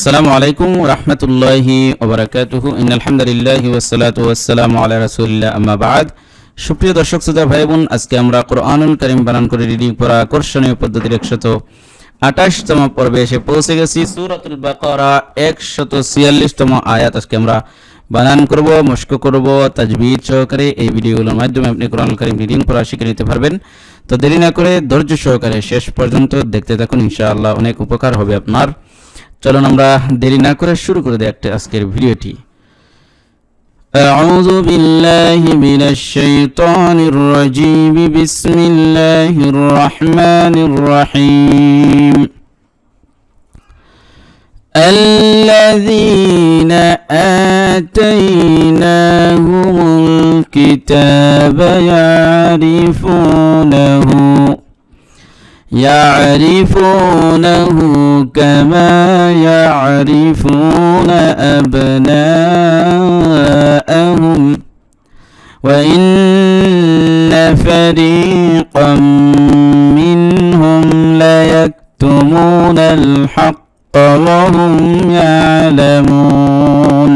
আসসালামু আলাইকুম রহমতুল্লাহি ওবারাকাতুহু ইন্নাল হামদুলিল্লাহি ওয়াসসালাতু ওয়াসসালামু আলা রাসূলিল্লাহ আম্মা বা'দ। সুপ্রিয় দর্শক শ্রোতা ভাই বোন, আজকে আমরা কোরআনুল কারীম বানান করে রিডিং পড়া আকর্ষণীয় পদ্ধতির 128তম পর্বে এসে পৌঁছে গেছি। সূরাতুল বাকারা 146তম আয়াত আজকে আমরা বানান করব, মশক করব তাজবিদ সহকারে। এই ভিডিওগুলোর মাধ্যমে আপনি কোরআনুল কারীম রিডিং পড়া শিখে নিতে পারবেন। তো দেরি না করে ধৈর্য সহকারে শেষ পর্যন্ত দেখতে থাকুন, ইনশাআল্লাহ অনেক উপকার হবে আপনার। চলুন আমরা দেরি না করে শুরু করে দিই আজকের ভিডিওটি। আউযু বিল্লাহি মিনাশ শাইতানির রাজীম, বিসমিল্লাহির রহমানির রহিম। الذين آتيناهم الكتاب يعرفونه كما يعرفون أبناءهم وإن فريقا منهم ليكتمون الحق وهم يعلمون।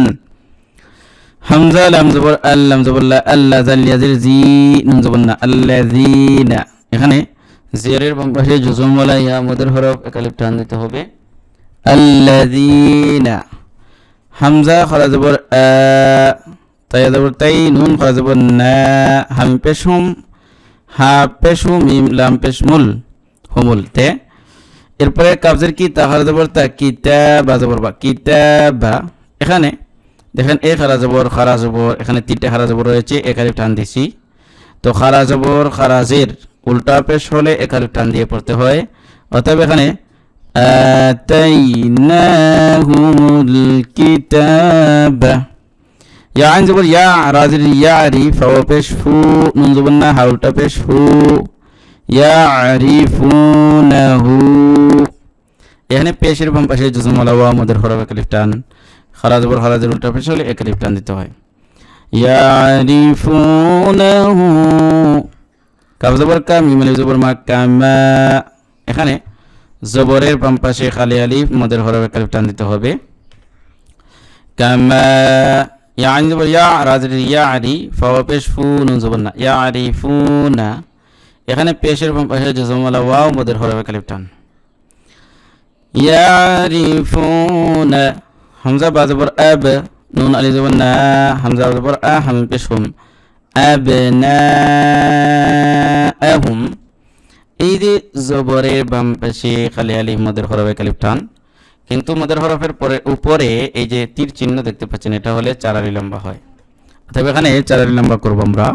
হামজা লাম জবর আল্লাম জবর লা আল্লাহ জাল ইয়াজির জি নুন জবর না আল্লাযীনা। এখানে জিয়ারের বাম পাশে জুজুম ওয়ালা ইয়া মদের হরফ একালিফ টান দিতে হবে। আল্লাযীনা। হামজা খারা জবর আ, তাই জবর তাই, নুন খারা জবর না, হাম পেশ হুম, হা পেশ হুম, মিম লাম পেশ মুল হুমুল তে। এরপরে কাবজের কি তা খারা জবর তা, কিতাবা জবর বা, কিতাবা। এখানে দেখেন এ খারা জবর এখানে তিনটে খারা জবর রয়েছে, একালিফ টান দিছি। তো খারা জবর খারাজের উল্টা পেশ হলে একালিফ টান দিয়ে পড়তে হয়। অতএব এখানে আতাইনাহুমুল কিতাব। ইয়া আইন জবর ইয়া, রাজির ইয়ারি, ফাও পেশ ফু, নুন জবর না, হা উল্টা পেশ হু, ইয়ারিফুনাহু। এখানে পেশের বাম পাশে জুজুম ওয়ালা ওয়া মদের হরফ একালিফ টান, খারা জবর খারাজের উল্টা পেশ হলে একালিফ টান দিতে হয়। ইয়ারিফুনাহু। কাব জবর কা, মিম আলিফ জবর মা, কামা। এখানে জবরের বাম পাশে খালি আলিফ মদের হরফ একালিফ টান দিতে হবে। কামা। ইয়া আইন জবর ইয়া, রাজির ইয়ারি, ফাও পেশ ফু, নুন জবর না, ইয়ারিফুনা। এখানে পেশের বাম পাশে জুজুম ওয়ালা ওয়াও মদের হরফ একালিফ টান। ইয়ারিফুনা। হামজা বা জবর আব, নুন আলিফ জবর না, হামজা জবর আ, হাম পেশ হুম, আবনাআহুম। এই যে জবরের বাম পাশে খালি আলিফ মদের হরফে কালিফ টান, কিন্তু মদের হরফের পরে উপরে এই যে তীর চিহ্ন দেখতে পাচ্ছেন, এটা হলে 4 আলি লম্বা হয়। অতএব এখানে 4 আলি লম্বা করব আমরা।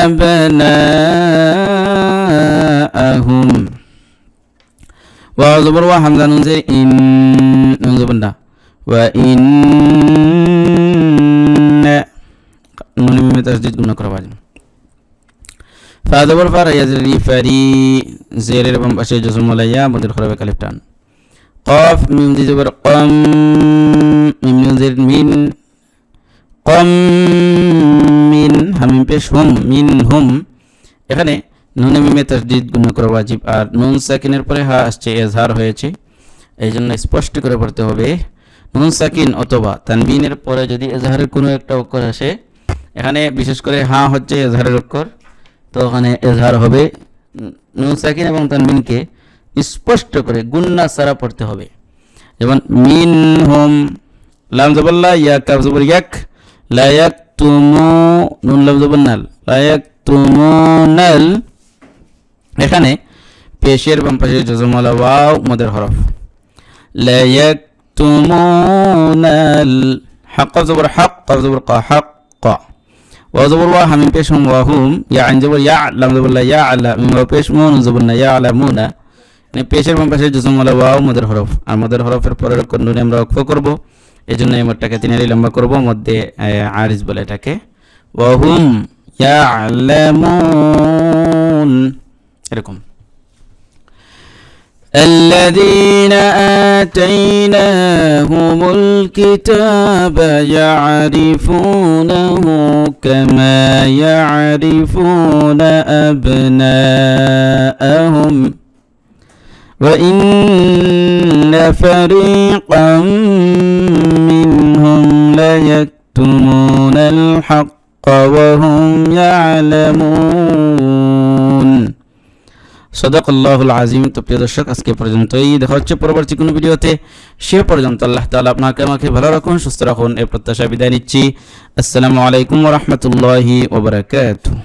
আবনাআহুম। ওয়া জবর ওয়া, হামজা নুন যে ইন, নুন জবর না, ওয়া ইন নুন মিমে তাসদীদ গুণ করা বাজে। ফা জবর ফা, ইয়াজরি ফারি, জেরের বাম পাশে জজম ওয়ালা ইয়া মদের হরফে কালিফ টান। কফ মিম জি জবর কম, মিম নুন জের মিন, কম মিন, হামিম পেশ হুম, মিন হুম। এখানে নুনে মিমে তাসদীদ গুণ করা ওয়াজিব, আর নুন সাকিনের পরে হা আসছে, এজহার হয়েছে, এই জন্য স্পষ্ট করে পড়তে হবে। নুন সাকিন অথবা তানবিনের পরে যদি এজহারের কোনো একটা অক্ষর আসে, এখানে বিশেষ করে হা হচ্ছে এজহারের অক্ষর, তো ওখানে এজহার হবে। নুন সাকিন এবং তানবিনকে স্পষ্ট করে গুন্না সারা পড়তে হবে। যেমন মিন হুম, লাম জবর লা, ইয়া কাফ জবর ইয়াক, লা ইয়াকতুমু, নুন লাম জবর নাল, লা ইয়াকতুমুনাল। এখানে পেশের বাম পাশে জজম ওয়ালা ওয়াও মদের হরফ, লা ইয়াকতুমুনাল। হক জবর হক, কাফ জবর কা, হক কা। ওয়া জবর ওয়া, হামিম পেশ হুম, ওয়া হুম। ইয়া আইন জবর ইয়া, লাম জবর লা, ইয়া আলা, মিম ওয়া পেশ মু, নুন জবর না, ইয়া আলামুনা। মানে পেশের বাম পাশে জজম ওয়ালা ওয়াও মদের হরফ, আর মদের হরফের পরের অক্ষর নুনে আমরা ওয়াকফ করব, এজন্য এই মোটটাকে 3 আলি লম্বা করব, মধ্যে আরিজ বলে এটাকে। ওয়া হুম ইয়ালামুন, এরকম। الذين آتيناهم الكتاب يعرفونه كما يعرفون أبناءهم وإن فريقا منهم ليكتمون الحق وهم يعلمون সদাকাল্লাহুল আযীম। তো প্রিয় দর্শক, আজকে পর্যন্তই। দেখা হচ্ছে পরবর্তী কোনো ভিডিওতে। সে পর্যন্ত আল্লাহ তাআলা আপনাকে আমাকে ভালো রাখুন, সুস্থ রাখুন, এই প্রত্যাশা বিদায় নিচ্ছি। আসসালামু আলাইকুম ওয়া রাহমাতুল্লাহি ওয়া বারাকাতুহু।